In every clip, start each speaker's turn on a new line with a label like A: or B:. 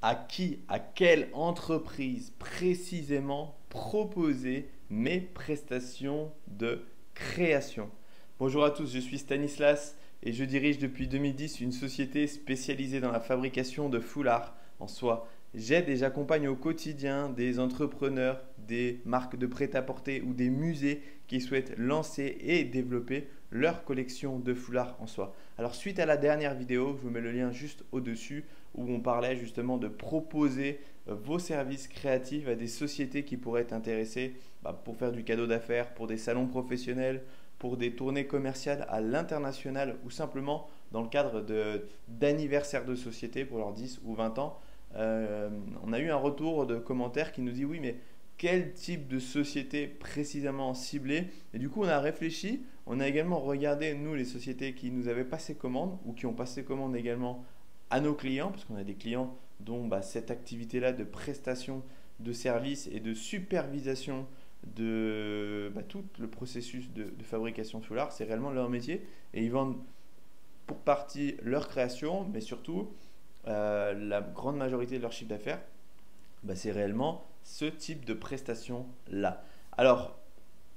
A: à qui, à quelle entreprise précisément proposer mes prestations de création. Bonjour à tous, je suis Stanislas et je dirige depuis 2010 une société spécialisée dans la fabrication de foulards en soie. J'aide et j'accompagne au quotidien des entrepreneurs, des marques de prêt-à-porter ou des musées qui souhaitent lancer et développer leur collection de foulards en soie. Alors suite à la dernière vidéo, je vous mets le lien juste au-dessus où on parlait justement de proposer vos services créatifs à des sociétés qui pourraient être intéressées pour faire du cadeau d'affaires, pour des salons professionnels, pour des tournées commerciales à l'international ou simplement dans le cadre d'anniversaires de sociétés pour leurs 10 ou 20 ans. On a eu un retour de commentaires qui nous dit oui mais quel type de société précisément ciblée. Et du coup on a réfléchi, on a également regardé nous les sociétés qui nous avaient passé commande ou qui ont passé commande également à nos clients, parce qu'on a des clients dont cette activité-là de prestation de services et de supervision de tout le processus de fabrication de foulards, c'est réellement leur métier. Et ils vendent pour partie leur création, mais surtout la grande majorité de leur chiffre d'affaires, c'est réellement ce type de prestation-là. Alors,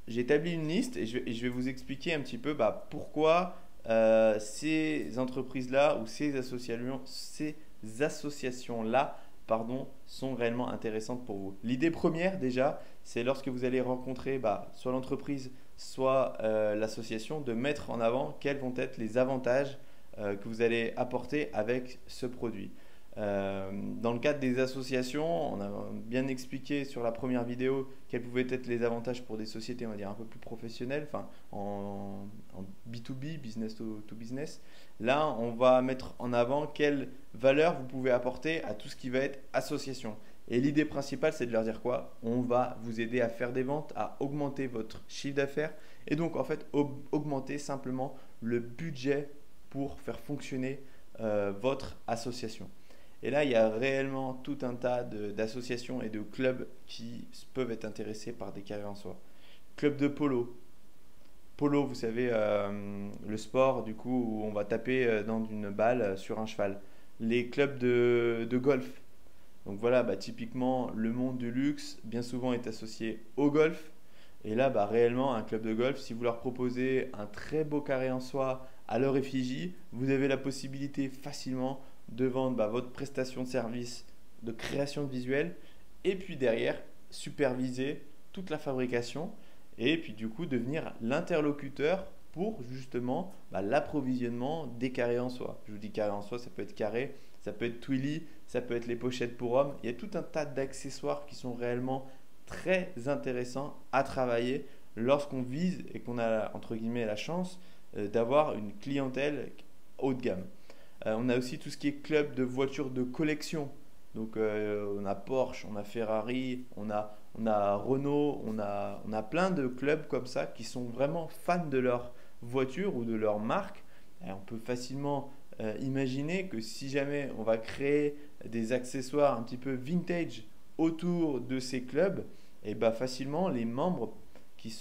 A: j'ai établi une liste et je vais vous expliquer un petit peu pourquoi ces entreprises-là ou ces associations-là sont réellement intéressantes pour vous. L'idée première déjà, c'est lorsque vous allez rencontrer soit l'entreprise, soit l'association, de mettre en avant quels vont être les avantages que vous allez apporter avec ce produit. Dans le cadre des associations, on a bien expliqué sur la première vidéo quels pouvaient être les avantages pour des sociétés, on va dire un peu plus professionnelles, en B2B, business to business. Là, on va mettre en avant quelle valeur vous pouvez apporter à tout ce qui va être association. Et l'idée principale, c'est de leur dire quoi? On va vous aider à faire des ventes, à augmenter votre chiffre d'affaires et donc en fait augmenter simplement le budget pour faire fonctionner votre association. Et là, il y a réellement tout un tas d'associations et de clubs qui peuvent être intéressés par des carrières en soi. Club de polo. Polo, vous savez, le sport du coup où on va taper dans une balle sur un cheval. Les clubs de golf. Donc voilà, typiquement, le monde du luxe, bien souvent, est associé au golf. Et là, réellement, un club de golf, si vous leur proposez un très beau carré en soie à leur effigie, vous avez la possibilité facilement de vendre votre prestation de service de création de visuels et puis derrière, superviser toute la fabrication et puis du coup devenir l'interlocuteur pour justement l'approvisionnement des carrés en soie. Je vous dis carré en soie, ça peut être carré, ça peut être twilly, ça peut être les pochettes pour hommes. Il y a tout un tas d'accessoires qui sont réellement très intéressants à travailler lorsqu'on vise et qu'on a entre guillemets la chance d'avoir une clientèle haut de gamme. On a aussi tout ce qui est club de voitures de collection. Donc on a Porsche, on a Ferrari, on a Renault, on a plein de clubs comme ça qui sont vraiment fans de leur voiture ou de leur marque. Et on peut facilement imaginer que si jamais on va créer des accessoires un petit peu vintage autour de ces clubs, et facilement les membres qui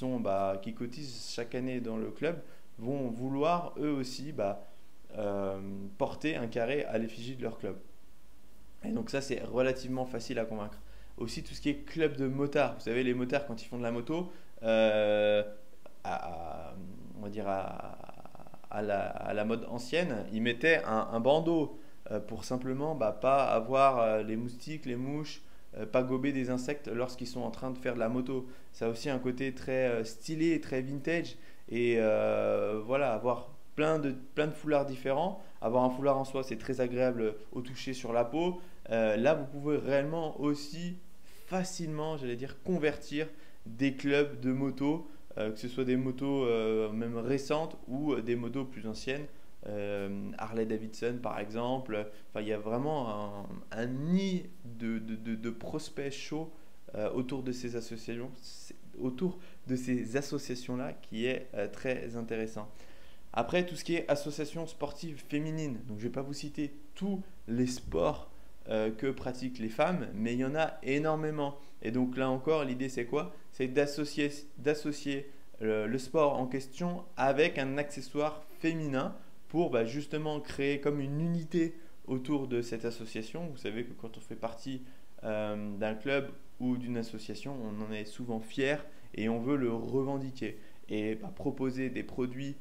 A: cotisent chaque année dans le club vont vouloir eux aussi porter un carré à l'effigie de leur club. Et donc ça, c'est relativement facile à convaincre. Aussi tout ce qui est club de motards. Vous savez, les motards, quand ils font de la moto, on va dire à la mode ancienne, ils mettaient un bandeau pour simplement pas avoir les moustiques, les mouches, pas gober des insectes lorsqu'ils sont en train de faire de la moto. Ça a aussi un côté très stylé et très vintage. Et voilà, avoir plein de foulards différents. Avoir un foulard en soie, c'est très agréable au toucher sur la peau. Là, vous pouvez réellement aussi facilement, j'allais dire, convertir des clubs de motos, que ce soit des motos même récentes ou des motos plus anciennes. Harley Davidson par exemple. Enfin, il y a vraiment un nid de prospects chauds autour de ces associations-là qui est très intéressant. Après, tout ce qui est association sportive féminine. Donc, je ne vais pas vous citer tous les sports que pratiquent les femmes, mais il y en a énormément. Et donc là encore, l'idée c'est quoi? C'est d'associer le sport en question avec un accessoire féminin pour justement créer comme une unité autour de cette association. Vous savez que quand on fait partie d'un club ou d'une association, on en est souvent fier et on veut le revendiquer. Et proposer des produits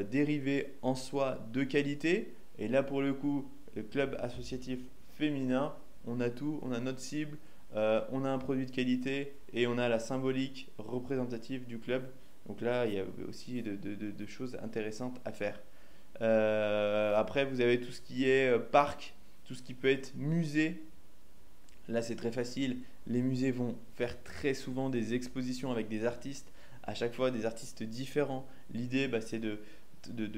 A: dérivés en soi de qualité. Et là, pour le coup, le club associatif féminin, on a tout, on a notre cible, on a un produit de qualité et on a la symbolique représentative du club. Donc là, il y a aussi de choses intéressantes à faire. Après, vous avez tout ce qui est parc, tout ce qui peut être musée. Là, c'est très facile. Les musées vont faire très souvent des expositions avec des artistes, à chaque fois des artistes différents. L'idée, c'est de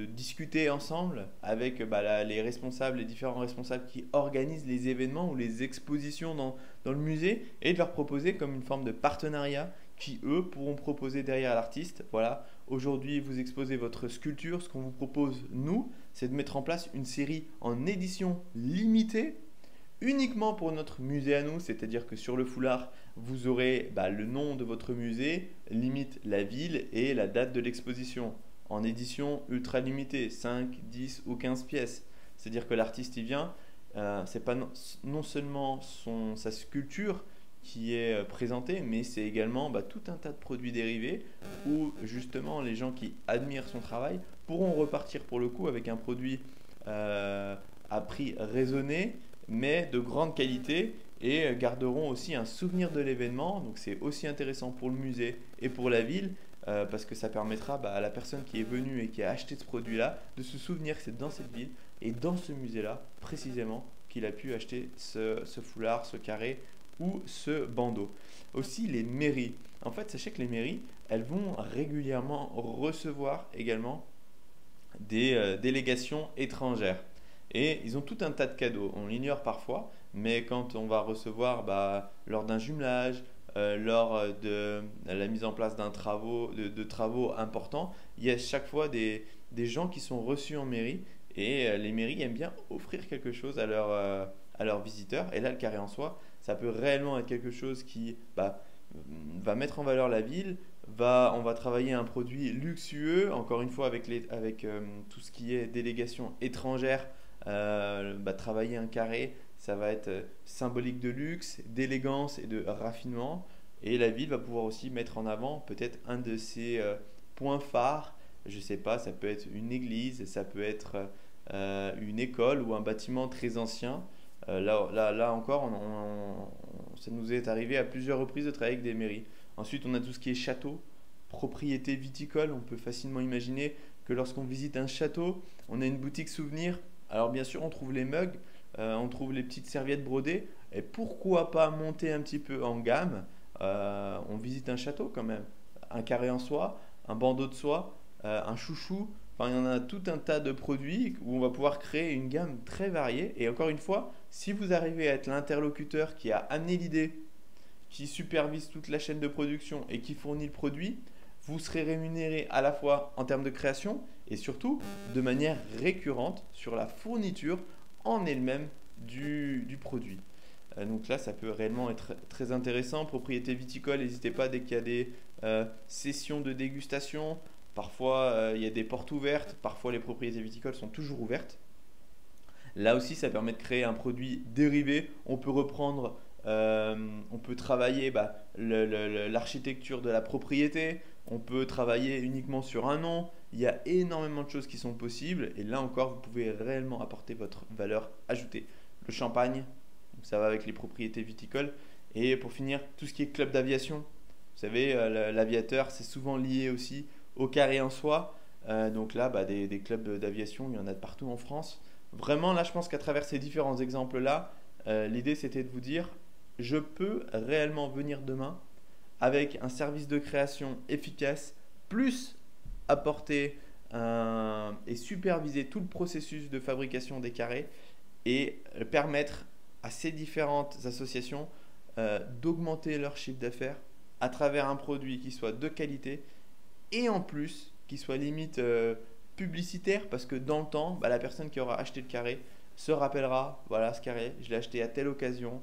A: discuter ensemble avec les responsables, les différents responsables qui organisent les événements ou les expositions dans le musée et de leur proposer comme une forme de partenariat qui, eux, pourront proposer derrière l'artiste. Voilà, aujourd'hui, vous exposez votre sculpture. Ce qu'on vous propose, nous, c'est de mettre en place une série en édition limitée uniquement pour notre musée à nous, c'est-à-dire que sur le foulard, vous aurez le nom de votre musée, limite la ville et la date de l'exposition en édition ultra limitée, 5, 10 ou 15 pièces. C'est-à-dire que l'artiste y vient, c'est pas non seulement sa sculpture qui est présentée, mais c'est également tout un tas de produits dérivés où justement les gens qui admirent son travail pourront repartir pour le coup avec un produit à prix raisonné mais de grande qualité et garderont aussi un souvenir de l'événement. Donc c'est aussi intéressant pour le musée et pour la ville parce que ça permettra à la personne qui est venue et qui a acheté ce produit-là de se souvenir que c'est dans cette ville et dans ce musée-là précisément qu'il a pu acheter ce foulard, ce carré ou ce bandeau. Aussi les mairies. En fait, sachez que les mairies, elles vont régulièrement recevoir également des délégations étrangères. Et ils ont tout un tas de cadeaux. On l'ignore parfois, mais quand on va recevoir lors d'un jumelage, lors de la mise en place de travaux importants, il y a chaque fois des gens qui sont reçus en mairie. Et les mairies aiment bien offrir quelque chose à leurs visiteurs. Et là, le carré en soi, ça peut réellement être quelque chose qui va mettre en valeur la ville. On va travailler un produit luxueux, encore une fois avec tout ce qui est délégation étrangère. Travailler un carré, ça va être symbolique de luxe, d'élégance et de raffinement. Et la ville va pouvoir aussi mettre en avant peut-être un de ses points phares. Je ne sais pas, ça peut être une église, ça peut être une école ou un bâtiment très ancien. Là encore, ça nous est arrivé à plusieurs reprises de travailler avec des mairies. Ensuite, on a tout ce qui est château, propriété viticole. On peut facilement imaginer que lorsqu'on visite un château, on a une boutique souvenir. Alors bien sûr, on trouve les mugs, on trouve les petites serviettes brodées. Et pourquoi pas monter un petit peu en gamme. On visite un château quand même. Un carré en soie, un bandeau de soie, un chouchou. Enfin, il y en a tout un tas de produits où on va pouvoir créer une gamme très variée. Et encore une fois, si vous arrivez à être l'interlocuteur qui a amené l'idée, qui supervise toute la chaîne de production et qui fournit le produit, vous serez rémunéré à la fois en termes de création et surtout de manière récurrente sur la fourniture en elle-même du produit. Donc là, ça peut réellement être très intéressant. Propriété viticole, n'hésitez pas dès qu'il y a des sessions de dégustation. Parfois, il y a des portes ouvertes. Parfois, les propriétés viticoles sont toujours ouvertes. Là aussi, ça permet de créer un produit dérivé. On peut reprendre, on peut travailler l'architecture de la propriété. On peut travailler uniquement sur un nom. Il y a énormément de choses qui sont possibles. Et là encore, vous pouvez réellement apporter votre valeur ajoutée. Le champagne, ça va avec les propriétés viticoles. Et pour finir, tout ce qui est club d'aviation. Vous savez, l'aviateur, c'est souvent lié aussi au carré en soie. Donc là, des clubs d'aviation, il y en a de partout en France. Vraiment, là, je pense qu'à travers ces différents exemples-là, l'idée, c'était de vous dire, je peux réellement venir demain avec un service de création efficace, plus apporter et superviser tout le processus de fabrication des carrés et permettre à ces différentes associations d'augmenter leur chiffre d'affaires à travers un produit qui soit de qualité et en plus qui soit limite publicitaire parce que dans le temps, la personne qui aura acheté le carré se rappellera, voilà ce carré, je l'ai acheté à telle occasion,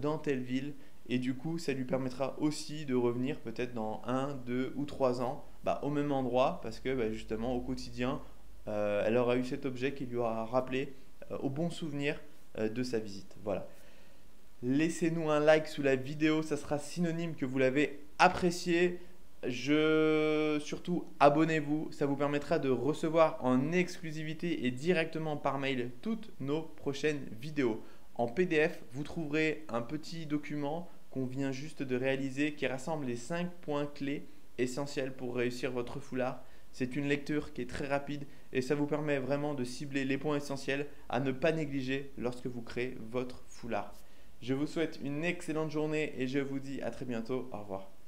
A: dans telle ville et du coup ça lui permettra aussi de revenir peut-être dans 1, 2 ou 3 ans au même endroit parce que justement au quotidien elle aura eu cet objet qui lui aura rappelé au bon souvenir de sa visite. Voilà. Laissez-nous un like sous la vidéo, ça sera synonyme que vous l'avez apprécié. Surtout, abonnez-vous, ça vous permettra de recevoir en exclusivité et directement par mail toutes nos prochaines vidéos. En PDF, vous trouverez un petit document qu'on vient juste de réaliser qui rassemble les 5 points clés essentiels pour réussir votre foulard. C'est une lecture qui est très rapide et ça vous permet vraiment de cibler les points essentiels à ne pas négliger lorsque vous créez votre foulard. Je vous souhaite une excellente journée et je vous dis à très bientôt. Au revoir.